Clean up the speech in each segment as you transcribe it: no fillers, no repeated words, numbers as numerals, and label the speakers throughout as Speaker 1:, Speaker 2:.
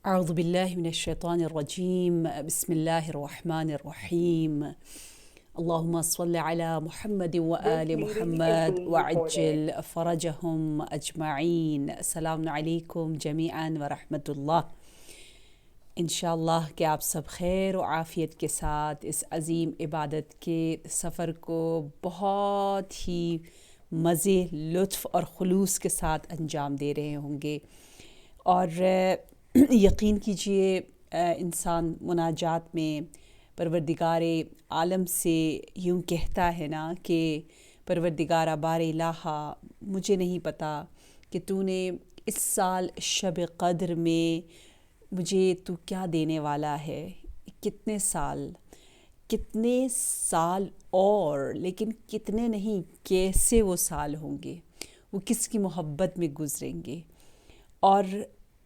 Speaker 1: أعوذ بالله من الشيطان الرجيم. بسم الله الرحمن الرحيم. اللهم صل على محمد وآل محمد وعجل فرجهم أجمعين. السلام علیکم جمیعاً ورحمۃ اللہ۔ انشاءاللہ کہ آپ سب خیر و عافیت کے ساتھ اس عظیم عبادت کے سفر کو بہت ہی مزے، لطف اور خلوص کے ساتھ انجام دے رہے ہوں گے، اور یقین کیجئے انسان مناجات میں پروردگار عالم سے یوں کہتا ہے نا کہ پروردگار بار الہا، مجھے نہیں پتا کہ تو نے اس سال شب قدر میں مجھے تو کیا دینے والا ہے، کتنے سال اور لیکن کتنے نہیں، کیسے وہ سال ہوں گے، وہ کس کی محبت میں گزریں گے، اور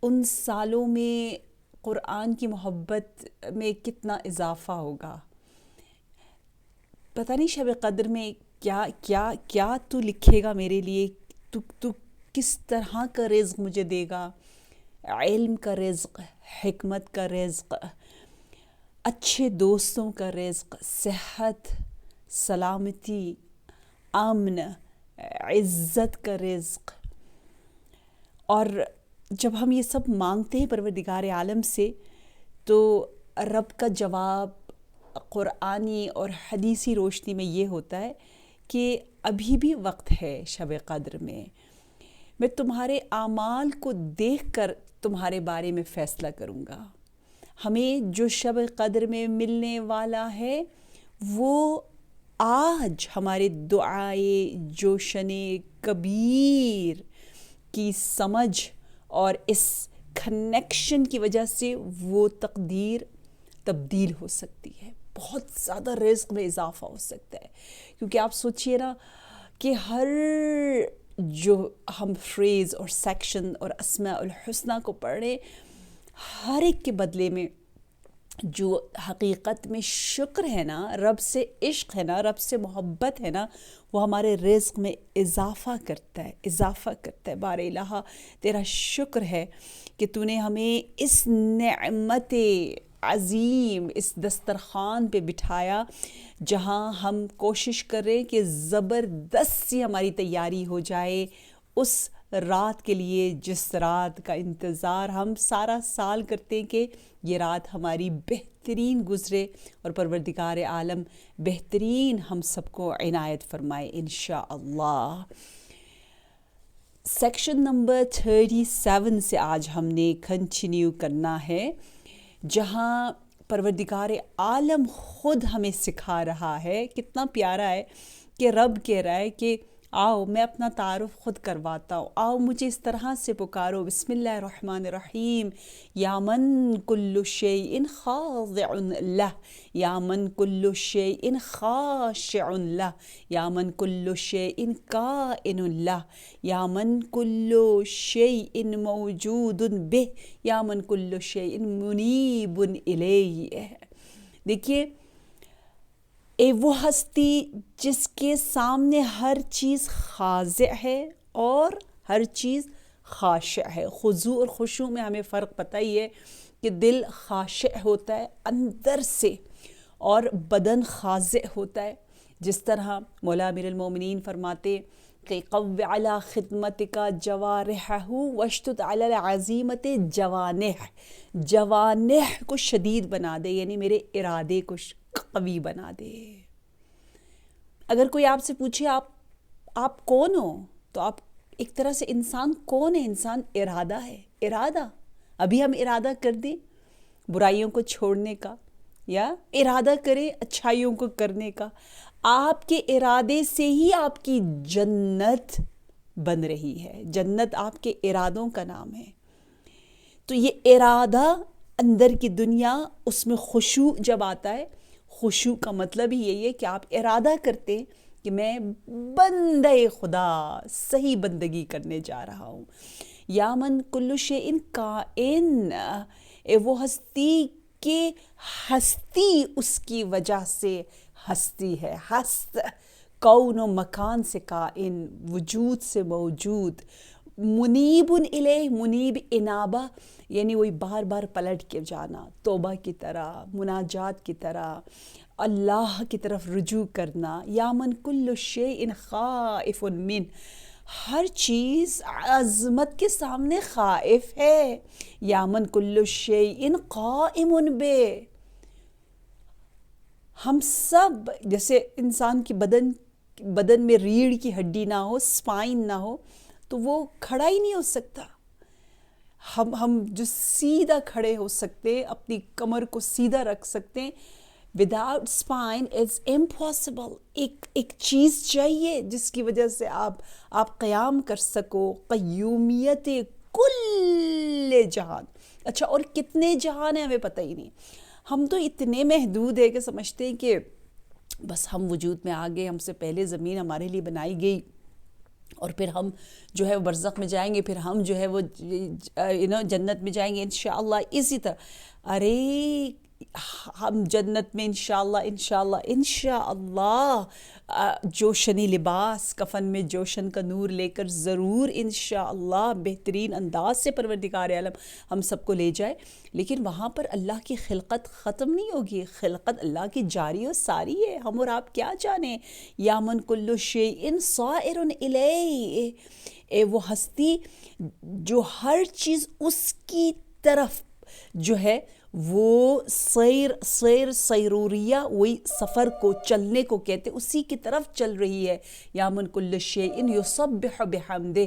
Speaker 1: ان سالوں میں قرآن کی محبت میں کتنا اضافہ ہوگا۔ پتہ نہیں شب قدر میں کیا تو لکھے گا میرے لیے، تو کس طرح کا رزق مجھے دے گا، علم کا رزق، حکمت کا رزق، اچھے دوستوں کا رزق، صحت، سلامتی، امن، عزت کا رزق۔ اور جب ہم یہ سب مانگتے ہیں پروردگار عالم سے، تو رب کا جواب قرآنی اور حدیثی روشنی میں یہ ہوتا ہے کہ ابھی بھی وقت ہے شب قدر میں تمہارے اعمال کو دیکھ کر تمہارے بارے میں فیصلہ کروں گا۔ ہمیں جو شب قدر میں ملنے والا ہے وہ آج ہمارے دعائے جوشن کبیر کی سمجھ اور اس کنیکشن کی وجہ سے وہ تقدیر تبدیل ہو سکتی ہے، بہت زیادہ رزق میں اضافہ ہو سکتا ہے۔ کیونکہ آپ سوچئے نا کہ ہر جو ہم فریز اور سیکشن اور اسماء الحسنہ کو پڑھ رہے، ہر ایک کے بدلے میں جو حقیقت میں شکر ہے نا، رب سے عشق ہے نا، رب سے محبت ہے نا، وہ ہمارے رزق میں اضافہ کرتا ہے۔ بار الہا تیرا شکر ہے کہ تو نے ہمیں اس نعمت عظیم، اس دسترخوان پہ بٹھایا جہاں ہم کوشش کر رہے کہ زبردست سی ہماری تیاری ہو جائے اس رات کے لیے، جس رات کا انتظار ہم سارا سال کرتے ہیں کہ یہ رات ہماری بہترین گزرے، اور پروردگار عالم بہترین ہم سب کو عنایت فرمائے انشاءاللہ۔ سیکشن نمبر 37 سے آج ہم نے کنٹینیو کرنا ہے، جہاں پروردگار عالم خود ہمیں سکھا رہا ہے۔ کتنا پیارا ہے کہ رب کہہ رہا ہے کہ آؤ میں اپنا تعارف خود کرواتا ہوں، آؤ مجھے اس طرح سے پکارو، بسم اللہ الرحمن الرحیم، یا من کل شیء خاضع لہ، یا من کل شیء خاشع لہ، یا من کل شیء کائن لہ، یا من کل شیء موجود بہ، یا من کل شیء منیب الیہ۔ دیکھیے، وہ ہستی جس کے سامنے ہر چیز خاضع ہے اور ہر چیز خاشع ہے۔ خضوع اور خشوع میں ہمیں فرق پتہ ہی ہے کہ دل خاشع ہوتا ہے اندر سے اور بدن خاضع ہوتا ہے، جس طرح مولا امیر المومنین فرماتے کہ قو علی خدمتک جوارحہ واشتد علی العزیمت جوانح، جوانح کو شدید بنا دے، یعنی میرے ارادے کو قوی بنا دے۔ اگر کوئی آپ سے پوچھے آپ کون ہو، تو آپ ایک طرح سے انسان کون ہے؟ انسان ارادہ ہے، ارادہ۔ ابھی ہم ارادہ کر دیں برائیوں کو چھوڑنے کا، یا ارادہ کریں اچھائیوں کو کرنے کا، آپ کے ارادے سے ہی آپ کی جنت بن رہی ہے۔ جنت آپ کے ارادوں کا نام ہے۔ تو یہ ارادہ اندر کی دنیا، اس میں خشوع جب آتا ہے، خشوع کا مطلب ہی یہی ہے کہ آپ ارادہ کرتے کہ میں بندہ خدا صحیح بندگی کرنے جا رہا ہوں۔ یا من کل شیء کائن، وہ ہستی کہ ہستی اس کی وجہ سے ہستی ہے، ہست، کون و مکان سے کائن، وجود سے موجود، منیب الیہ، منیب انابہ یعنی وہی بار بار پلٹ کے جانا، توبہ کی طرح، مناجات کی طرح، اللہ کی طرف رجوع کرنا. یا من کل شیء خائف من، ہر چیز عظمت کے سامنے خائف ہے. یا من کل شیء قائم بے، ہم سب جیسے انسان کی بدن میں ریڑھ کی ہڈی نہ ہو، اسپائن نہ ہو تو وہ کھڑا ہی نہیں ہو سکتا. ہم جو سیدھا کھڑے ہو سکتے، اپنی کمر کو سیدھا رکھ سکتے، وداؤٹ اسپائن اٹس امپاسبل. ایک چیز چاہیے جس کی وجہ سے آپ قیام کر سکو. قیومیت کل جہان. اچھا، اور کتنے جہان ہیں ہمیں پتہ ہی نہیں. ہم تو اتنے محدود ہیں کہ سمجھتے ہیں کہ بس ہم وجود میں آ گئے، ہم سے پہلے زمین ہمارے لیے بنائی گئی اور پھر ہم جو ہے برزخ میں جائیں گے، پھر ہم جو ہے وہ جنت میں جائیں گے انشاءاللہ. اسی طرح ارے ہم جنت میں انشاءاللہ جوشنی لباس، کفن میں جوشن کا نور لے کر ضرور انشاءاللہ بہترین انداز سے پروردگار عالم ہم سب کو لے جائے. لیکن وہاں پر اللہ کی خلقت ختم نہیں ہوگی، خلقت اللہ کی جاری و ساری ہے. ہم اور آپ کیا جانیں. یا من کل شیء صائر الیہ، وہ ہستی جو ہر چیز اس کی طرف جو ہے وہ سیروریہ، وہی سفر کو، چلنے کو کہتے، اسی کی طرف چل رہی ہے. یا من کل شیء یسبح بحمدہ،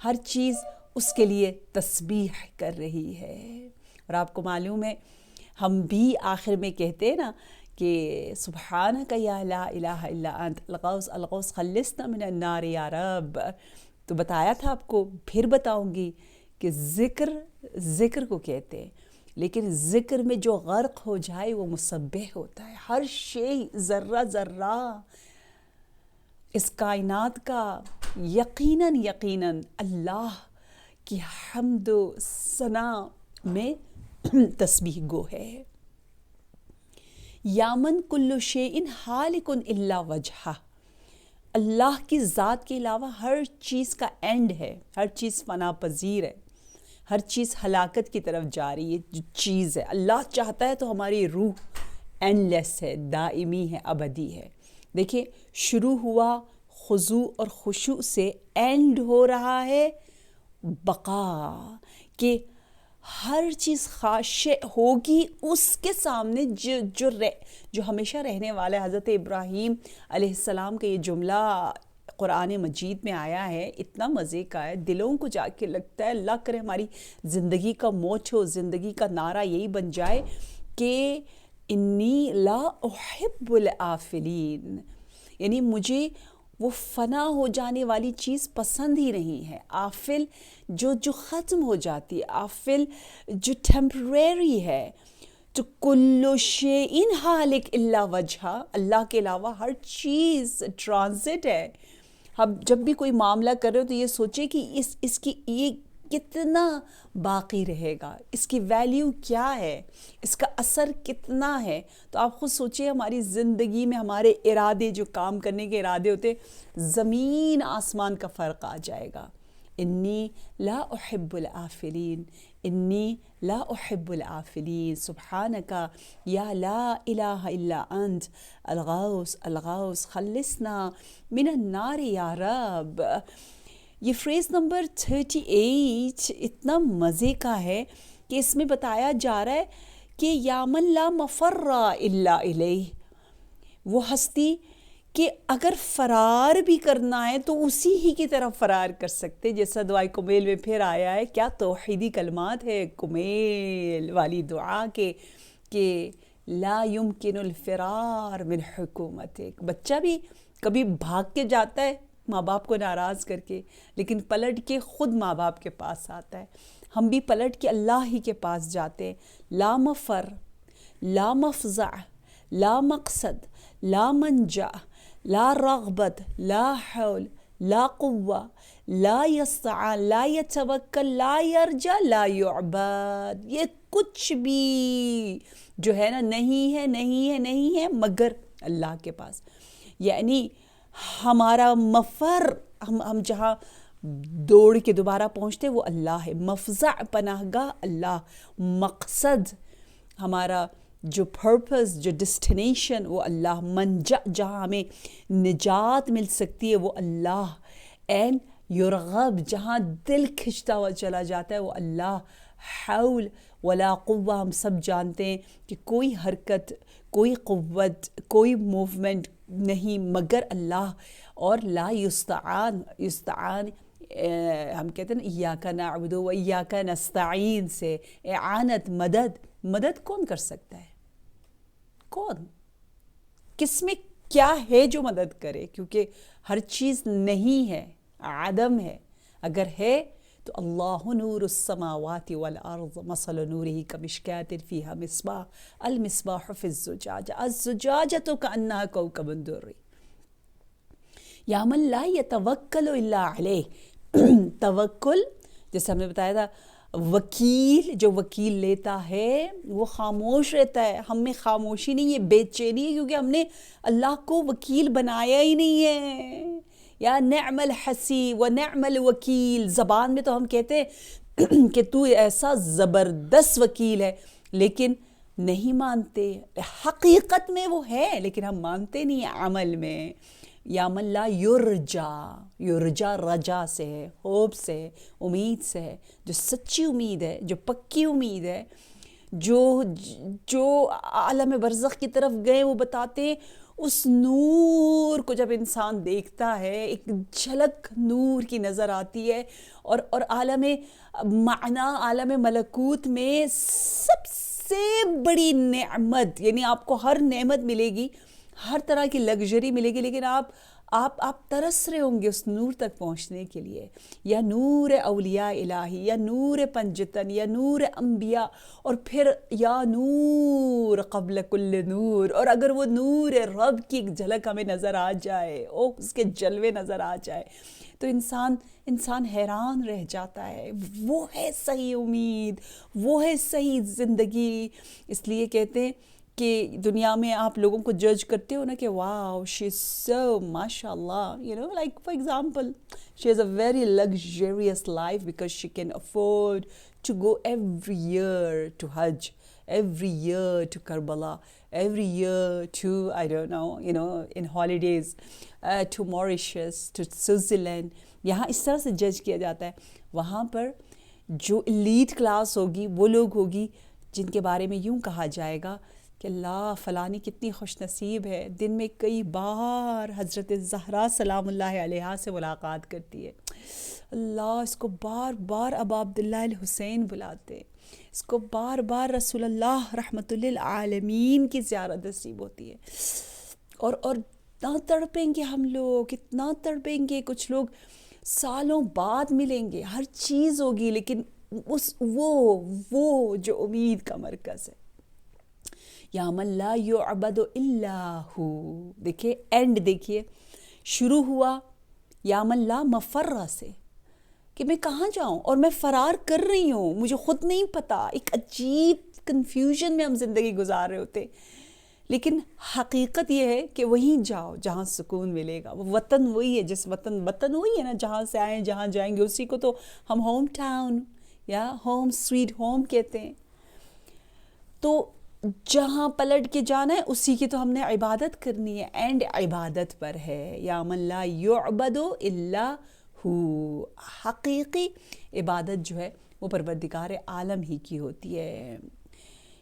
Speaker 1: ہر چیز اس کے لیے تسبیح کر رہی ہے. اور آپ کو معلوم ہے ہم بھی آخر میں کہتے ہیں نا کہ سبحانک یا لا الہ الا انت الغوث الغوث خلصنا من النار یا رب. تو بتایا تھا آپ کو، پھر بتاؤں گی کہ ذکر کو کہتے ہیں، لیکن ذکر میں جو غرق ہو جائے وہ مسبح ہوتا ہے. ہر شے، ذرہ ذرہ اس کائنات کا یقیناً اللہ کی حمد و ثنا میں تسبیح گو ہے. یامن کل شیء حالک الا وجہہ، اللہ کی ذات کے علاوہ ہر چیز کا اینڈ ہے، ہر چیز فنا پذیر ہے، ہر چیز ہلاکت کی طرف جا رہی ہے. جو چیز ہے اللہ چاہتا ہے تو ہماری روح اینڈ لیس ہے، دائمی ہے، ابدی ہے. دیکھیں شروع ہوا خضوع اور خشوع سے، اینڈ ہو رہا ہے بقا، کہ ہر چیز خاشع ہوگی اس کے سامنے جو ہمیشہ رہنے والا ہے. حضرت ابراہیم علیہ السلام کا یہ جملہ قرآن مجید میں آیا ہے، اتنا مزے کا ہے، دلوں کو جا کے لگتا ہے. اللہ کرے ہماری زندگی کا موٹو، زندگی کا نعرہ یہی بن جائے کہ انی لا احب الآفلین، یعنی مجھے وہ فنا ہو جانے والی چیز پسند ہی نہیں ہے. آفل جو ختم ہو جاتی ہے، آفل جو ٹیمپریری ہے. تو کل شیء حالک الا وجہہ، اللہ کے علاوہ ہر چیز ٹرانزٹ ہے. ہم جب بھی کوئی معاملہ کر رہے ہو تو یہ سوچے کہ اس کی یہ کتنا باقی رہے گا، اس کی ویلیو کیا ہے، اس کا اثر کتنا ہے. تو آپ خود سوچیں ہماری زندگی میں ہمارے ارادے، جو کام کرنے کے ارادے ہوتے، زمین آسمان کا فرق آ جائے گا. انی لا احب الآفلین، انی لا احب الآفلین. سبحانک یا لا الہ الا انت الغوث الغوث خلصنا من النار یا رب. یہ فریز نمبر 38 اتنا مزے کا ہے کہ اس میں بتایا جا رہا ہے کہ یا من لا مفر الا الیہ، وہ ہستی کہ اگر فرار بھی کرنا ہے تو اسی ہی کی طرف فرار کر سکتے. جیسا دعائے کمیل میں پھر آیا ہے، کیا توحیدی کلمات ہے کمیل والی دعا کے کہ لا یمکن الفرار من حکومتک. بچہ بھی کبھی بھاگ کے جاتا ہے ماں باپ کو ناراض کر کے، لیکن پلٹ کے خود ماں باپ کے پاس آتا ہے. ہم بھی پلٹ کے اللہ ہی کے پاس جاتے ہیں. لا مفر، لا مفزع، لا مقصد، لا منجا، لا رغبت، لا حول، لا قوة، لا یستعان، لا یتوکل، لا یرجا، لا یعبد. یہ کچھ بھی جو ہے نا نہیں ہے مگر اللہ کے پاس. یعنی ہمارا مفر، ہم جہاں دوڑ کے دوبارہ پہنچتے وہ اللہ ہے، مفزع پناہ گاہ اللہ، مقصد ہمارا جو پرپس، جو ڈسٹینیشن وہ اللہ، منجا جہاں ہمیں نجات مل سکتی ہے وہ اللہ، اینڈ یرغب جہاں دل کھنچتا ہوا چلا جاتا ہے وہ اللہ، حول ولا قوہ ہم سب جانتے ہیں کہ کوئی حرکت، کوئی قوت، کوئی موومنٹ نہیں مگر اللہ، اور لا یستعان، یستعان ہم کہتے ہیں ایاک نعبد و ایاک نستعین سے، اعانت، مدد کون کر سکتا ہے؟ کون؟ کس میں کیا ہے جو مدد کرے؟ کیونکہ ہر چیز نہیں ہے، عدم ہے، اگر ہے تو اللہ نور السماوات والارض مثل نورہ کمشکاۃ فیہا مصباح، المصباح فی الزجاجہ الزجاجۃ کأنہا کوکب درری، یا من لا یتوکل الا علیہ، توکل جیسے ہم نے بتایا تھا، وکیل جو وکیل لیتا ہے وہ خاموش رہتا ہے، ہم میں خاموشی نہیں ہے، بے چینی ہے، کیونکہ ہم نے اللہ کو وکیل بنایا ہی نہیں ہے۔ یا نعم الحسیب و نعم الوکیل، زبان میں تو ہم کہتے ہیں کہ تو ایسا زبردست وکیل ہے، لیکن نہیں مانتے، حقیقت میں وہ ہے لیکن ہم مانتے نہیں ہیں عمل میں۔ یا من لا یرجا، یرجا رجا سے ہے، ہوپ سے ہے، امید سے ہے، جو سچی امید ہے، جو پکی امید ہے، جو عالم برزخ کی طرف گئے، وہ بتاتے ہیں اس نور کو جب انسان دیکھتا ہے، ایک جھلک نور کی نظر آتی ہے، اور عالم معنی، عالم ملکوت میں سب سے بڑی نعمت، یعنی آپ کو ہر نعمت ملے گی، ہر طرح کی لگژری ملے گی، لیکن آپ ترس رہے ہوں گے اس نور تک پہنچنے کے لیے، یا نور اولیاء الہی، یا نور پنجتن، یا نور انبیاء، اور پھر یا نور قبل کل نور، اور اگر وہ نور رب کی ایک جھلک ہمیں نظر آ جائے، اس کے جلوے نظر آ جائے، تو انسان حیران رہ جاتا ہے۔ وہ ہے صحیح امید، وہ ہے صحیح زندگی۔ اس لیے کہتے ہیں کہ دنیا میں آپ لوگوں کو جج کرتے ہو نا کہ واو شی از سو ماشاء اللہ، like for example she has a very luxurious life because she can afford to go every year to Hajj, every year to Karbala, every year to, I don't know, in holidays, to Mauritius, to Switzerland. یہاں اس طرح سے جج کیا جاتا ہے، وہاں پر جو elite class ہوگی وہ لوگ ہوگی جن کے بارے میں یوں کہا جائے گا کہ اللہ فلانی کتنی خوش نصیب ہے، دن میں کئی بار حضرت زہرا سلام اللہ علیہا سے ملاقات کرتی ہے، اللہ اس کو بار بار ابا عبداللہ الحسین بلاتے، اس کو بار بار رسول اللہ رحمۃ للعالمین کی زیارت نصیب ہوتی ہے، اور اتنا تڑپیں گے ہم لوگ، اتنا تڑپیں گے، کچھ لوگ سالوں بعد ملیں گے، ہر چیز ہوگی، لیکن وہ جو امید کا مرکز ہے، یا من لا یعبد الا ہو، دیکھیے اینڈ، دیکھیے شروع ہوا یا من لا مفر سے، کہ میں کہاں جاؤں اور میں فرار کر رہی ہوں، مجھے خود نہیں پتا، ایک عجیب کنفیوژن میں ہم زندگی گزار رہے ہوتے، لیکن حقیقت یہ ہے کہ وہیں جاؤ جہاں سکون ملے گا، وہ وطن وہی ہے، جس وطن وہی ہے نا، جہاں سے آئیں جہاں جائیں گے اسی کو تو ہم ہوم ٹاؤن یا ہوم سویٹ ہوم کہتے ہیں۔ تو جہاں پلٹ کے جانا ہے اسی کی تو ہم نے عبادت کرنی ہے، اینڈ عبادت پر ہے، یا من لا یعبد الا ہو، حقیقی عبادت جو ہے وہ پروردگار عالم ہی کی ہوتی ہے۔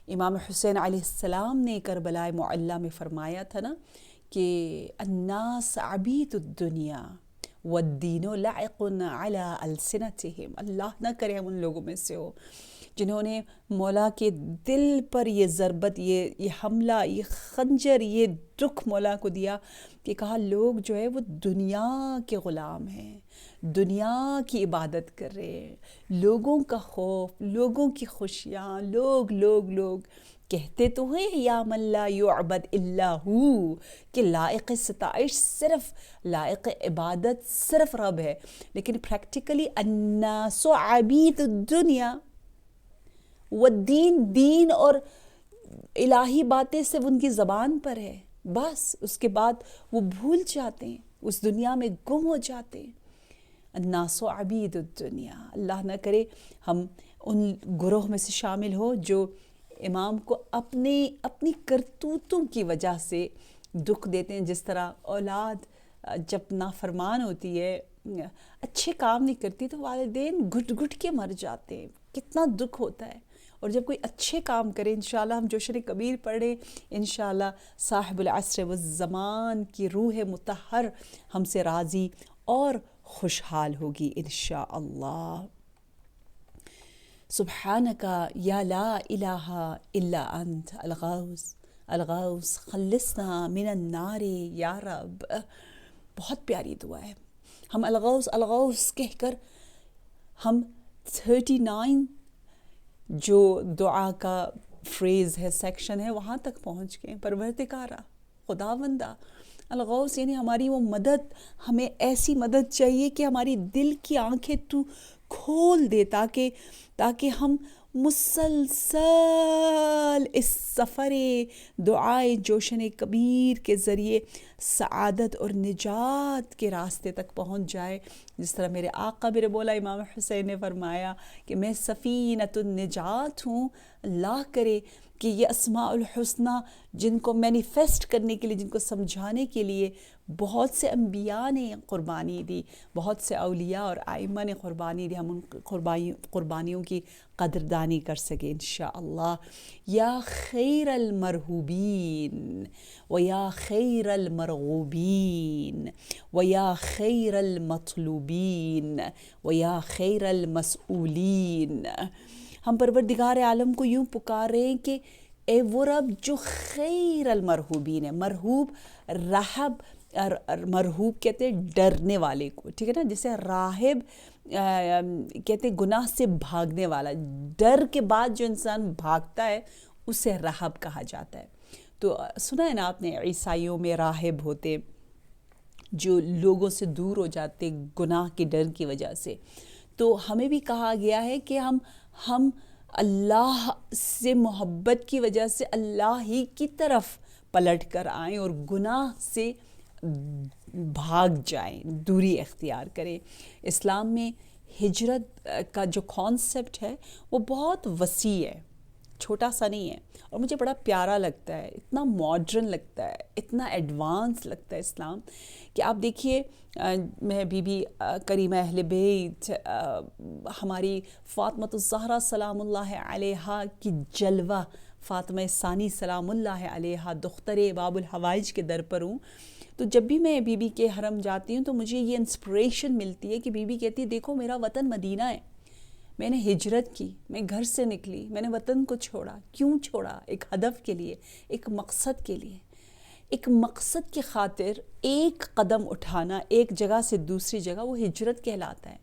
Speaker 1: امام حسین علیہ السلام نے کربلائے معلی میں فرمایا تھا نا کہ الناس عبید الدنیا والدین لعق علی السنتہم، اللہ نہ کرے ہم ان لوگوں میں سے ہو جنہوں نے مولا کے دل پر یہ ضربت، یہ حملہ، یہ خنجر، یہ دکھ مولا کو دیا کہ کہا لوگ جو ہے وہ دنیا کے غلام ہیں، دنیا کی عبادت کر رہے ہیں، لوگوں کا خوف، لوگوں کی خوشیاں، لوگ کہتے تو ہیں یا من لا یعبد الا ہو، کہ لائق ستائش صرف، لائق عبادت صرف رب ہے، لیکن پریکٹیکلی الناس عبید الدنیا والدین، دین اور الہی باتیں صرف ان کی زبان پر ہے، بس اس کے بعد وہ بھول جاتے ہیں، اس دنیا میں گم ہو جاتے ہیں۔ الناس عبید الدنیا. اللہ نہ کرے ہم ان گروہ میں سے شامل ہو جو امام کو اپنی کرتوتوں کی وجہ سے دکھ دیتے ہیں. جس طرح اولاد جب نافرمان ہوتی ہے، اچھے کام نہیں کرتی، تو والدین گھٹ گھٹ کے مر جاتے ہیں، کتنا دکھ ہوتا ہے. اور جب کوئی اچھے کام کرے، انشاءاللہ ہم جوشن کبیر پڑھیں، انشاءاللہ صاحب العصر والزمان کی روح مطہر ہم سے راضی اور خوشحال ہوگی انشاءاللہ. سبحانک یا لا الہ الا انت الغوث الغوث خلصنا من النار یا رب. بہت پیاری دعا ہے. ہم الغوث الغوث کہہ کر ہم 39 جو دعا کا فریز ہے، سیکشن ہے، وہاں تک پہنچ گئے. پروردگارا، خداوندہ، الغوث یعنی ہماری وہ مدد. ہمیں ایسی مدد چاہیے کہ ہماری دل کی آنکھیں تو کھول دے، تاکہ ہم مسلسل اس سفر دعائے جوشن کبیر کے ذریعے سعادت اور نجات کے راستے تک پہنچ جائے. جس طرح میرے آقا میرے مولا امام حسین نے فرمایا کہ میں سفینۃ النجات ہوں. اللہ کرے کہ یہ اسماء الحسنہ جن کو مینیفیسٹ کرنے کے لیے، جن کو سمجھانے کے لیے بہت سے انبیاء نے قربانی دی، بہت سے اولیاء اور ائمہ نے قربانی دی، ہم ان قربانیوں کی قدردانی کر سکیں انشاءاللہ. یا خیر المرحوبین و یا خیر المرغوبین و یا خیر المطلوبین و یا خیر المسئولین. ہم پروردگار عالم کو یوں پکار رہے ہیں کہ اے وہ رب جو خیر المرحوبین ہے. مرحوب رہب، مرحوب کہتے ہیں ڈرنے والے کو، ٹھیک ہے نا. جسے راہب کہتے ہیں گناہ سے بھاگنے والا. ڈر کے بعد جو انسان بھاگتا ہے اسے راہب کہا جاتا ہے. تو سنا ہے نا آپ نے، عیسائیوں میں راہب ہوتے جو لوگوں سے دور ہو جاتے گناہ کے ڈر کی وجہ سے. تو ہمیں بھی کہا گیا ہے کہ ہم اللہ سے محبت کی وجہ سے اللہ ہی کی طرف پلٹ کر آئیں اور گناہ سے بھاگ جائیں، دوری اختیار کریں. اسلام میں ہجرت کا جو کانسیپٹ ہے وہ بہت وسیع ہے، چھوٹا سا نہیں ہے. اور مجھے بڑا پیارا لگتا ہے، اتنا ماڈرن لگتا ہے، اتنا ایڈوانس لگتا ہے اسلام کہ آپ دیکھیے. میں بی بی کریمہ اہل بیت ہماری فاطمۃ الزہرا سلام اللہ علیہا کی جلوہ، فاطمہ ثانی سلام اللہ علیہا دختر باب الحوائج کے در پر ہوں. تو جب بھی میں بی بی کے حرم جاتی ہوں تو مجھے یہ انسپریشن ملتی ہے کہ بی بی کہتی ہے دیکھو میرا وطن مدینہ ہے، میں نے ہجرت کی، میں گھر سے نکلی، میں نے وطن کو چھوڑا. کیوں چھوڑا؟ ایک ہدف کے لیے، ایک مقصد کے لیے. ایک مقصد کی خاطر ایک قدم اٹھانا ایک جگہ سے دوسری جگہ، وہ ہجرت کہلاتا ہے.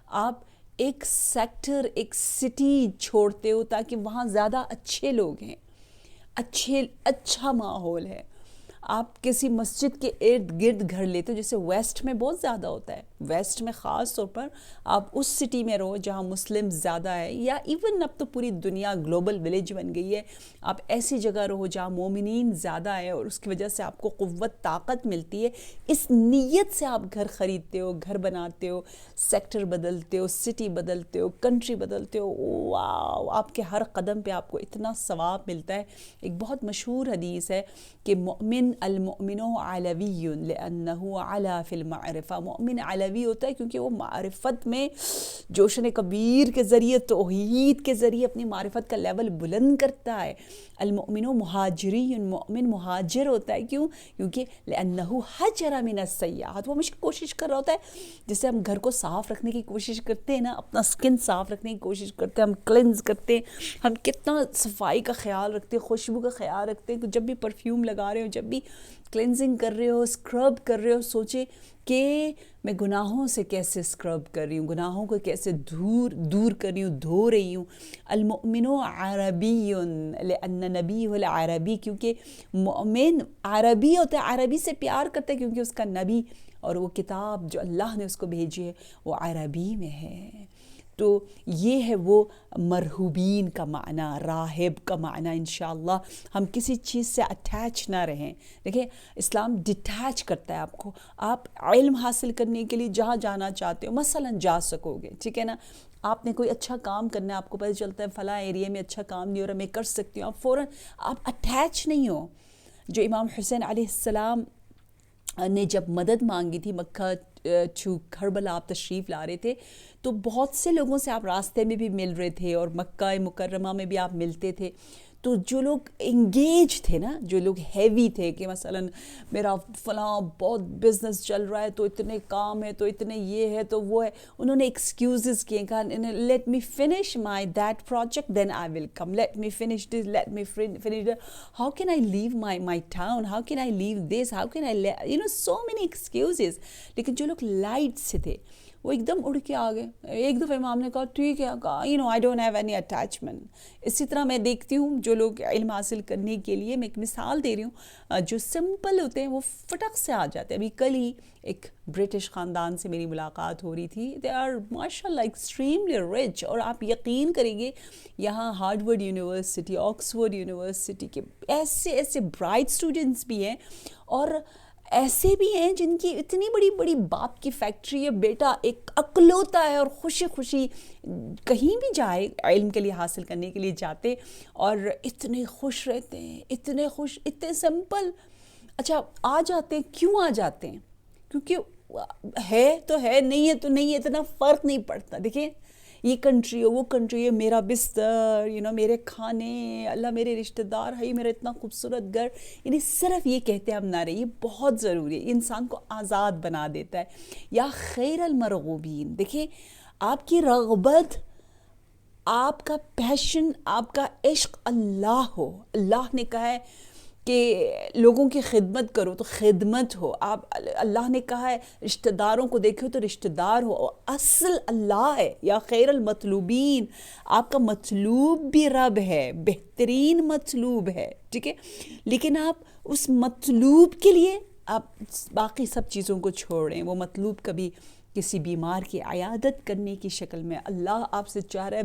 Speaker 1: آپ ایک سیکٹر، ایک سٹی چھوڑتے ہو تاکہ وہاں زیادہ اچھے لوگ ہیں، اچھا ماحول ہے. آپ کسی مسجد کے ارد گرد گھر لیتے ہو، جیسے ویسٹ میں بہت زیادہ ہوتا ہے. ویسٹ میں خاص طور پر آپ اس سٹی میں رہو جہاں مسلم زیادہ ہے، یا ایون اب تو پوری دنیا گلوبل ولیج بن گئی ہے. آپ ایسی جگہ رہو جہاں مومنین زیادہ ہے اور اس کی وجہ سے آپ کو قوت طاقت ملتی ہے. اس نیت سے آپ گھر خریدتے ہو، گھر بناتے ہو، سیکٹر بدلتے ہو، سٹی بدلتے ہو، کنٹری بدلتے ہو. واو، آپ کے ہر قدم پہ آپ کو اتنا ثواب ملتا ہے. ایک بہت مشہور حدیث ہے کہ مؤمن المؤمن علوی لأنه علا فی المعرفہ. مومن علوی ہوتا ہے کیونکہ وہ معرفت میں جوشن کبیر کے ذریعے، توحید کے ذریعے اپنی معرفت کا لیول بلند کرتا ہے. المؤمن مہاجری، مومن مہاجر ہوتا ہے. کیوں؟ کیونکہ لأنه حجر من السیئات، وہ ہمیشہ کوشش کر رہا ہوتا ہے. جیسے ہم گھر کو صاف رکھنے کی کوشش کرتے ہیں نا، اپنا سکن صاف رکھنے کی کوشش کرتے ہیں، ہم کلینز کرتے ہیں، ہم کتنا صفائی کا خیال رکھتے ہیں، خوشبو کا خیال رکھتے ہیں کہ جب بھی پرفیوم لگا رہے ہو، جب بھی کلینزنگ کر رہے ہو، اسکرب کر رہے ہو، سوچے کہ میں گناہوں سے کیسے اسکرب کر رہی ہوں، گناہوں کو کیسے دور کر رہی ہوں، دھو رہی ہوں. المؤمن عربی لأن نبی العربی، کیونکہ مومن عربی ہوتا ہے، عربی سے پیار کرتا ہے کیونکہ اس کا نبی اور وہ کتاب جو اللہ نے اس کو بھیجی ہے وہ عربی میں ہے. تو یہ ہے وہ مرہوبین کا معنی، راہب کا معنی۔ انشاءاللہ ہم کسی چیز سے اٹیچ نہ رہیں۔ دیکھیں اسلام ڈیٹیچ کرتا ہے آپ کو، آپ علم حاصل کرنے کے لیے جہاں جانا چاہتے ہو مثلاً جا سکو گے، ٹھیک ہے نا۔ آپ نے کوئی اچھا کام کرنا ہے، آپ کو پتہ چلتا ہے فلاں ایریا میں اچھا کام نہیں ہو رہا، میں کر سکتی ہوں، آپ فوراً آپ اٹیچ نہیں ہو۔ جو امام حسین علیہ السلام نے جب مدد مانگی تھی مکہ ٹو کربلا، آپ تشریف لا رہے تھے تو بہت سے لوگوں سے آپ راستے میں بھی مل رہے تھے اور مکہ مکرمہ میں بھی آپ ملتے تھے، تو جو لوگ انگیج تھے نا، جو لوگ ہیوی تھے کہ مثلاً میرا فلاں بہت بزنس چل رہا ہے تو اتنے کام ہے تو اتنے یہ ہے تو وہ ہے، انہوں نے ایکسکیوزز کیے، کہا let me finish my that project then I will come, let me finish this, let me finish how can I leave my town, how can I leave this, how can I so many excuses. لیکن جو لوگ light سے تھے وہ ایک دم اڑ کے آ گئے۔ ایک دفعہ امام نے کہا ٹھیک ہے، I don't have any attachment. اسی طرح میں دیکھتی ہوں جو لوگ علم حاصل کرنے کے لیے، میں ایک مثال دے رہی ہوں، جو سمپل ہوتے ہیں وہ فٹک سے آ جاتے ہیں۔ ابھی کل ہی ایک برٹش خاندان سے میری ملاقات ہو رہی تھی، دے آر ماشاء اللہ ایکسٹریملی رچ، اور آپ یقین کریں گے یہاں ہارڈورڈ یونیورسٹی، آکسفورڈ یونیورسٹی کے ایسے برائٹ اسٹوڈنٹس بھی ہیں، اور ایسے بھی ہیں جن کی اتنی بڑی بڑی باپ کی فیکٹری ہے، بیٹا ایک اکلوتا ہے اور خوشی خوشی کہیں بھی جائے علم کے لیے حاصل کرنے کے لیے جاتے اور اتنے خوش رہتے ہیں، اتنے خوش، اتنے سمپل۔ اچھا آ جاتے ہیں، کیوں آ جاتے ہیں؟ کیونکہ ہے تو ہے، نہیں ہے تو نہیں ہے، اتنا فرق نہیں پڑتا۔ دیکھیں یہ کنٹری ہو وہ کنٹری ہے، میرا بستر میرے کھانے، اللہ میرے رشتہ دار ہے، میرا اتنا خوبصورت گھر، یعنی صرف یہ کہتے ہم نہ رہے، یہ بہت ضروری ہے، یہ انسان کو آزاد بنا دیتا ہے۔ یا خیر المرغوبین، دیکھیں آپ کی رغبت، آپ کا پیشن، آپ کا عشق اللہ ہو۔ اللہ نے کہا ہے کہ لوگوں کی خدمت کرو تو خدمت ہو، آپ اللہ نے کہا ہے رشتہ داروں کو دیکھو تو رشتہ دار ہو، اصل اللہ ہے۔ یا خیر المطلوبین، آپ کا مطلوب بھی رب ہے، بہترین مطلوب ہے، ٹھیک ہے، لیکن آپ اس مطلوب کے لیے آپ باقی سب چیزوں کو چھوڑ رہے ہیں۔ وہ مطلوب کبھی کسی بیمار کی عیادت کرنے کی شکل میں، اللہ آپ سے چاہ رہا ہے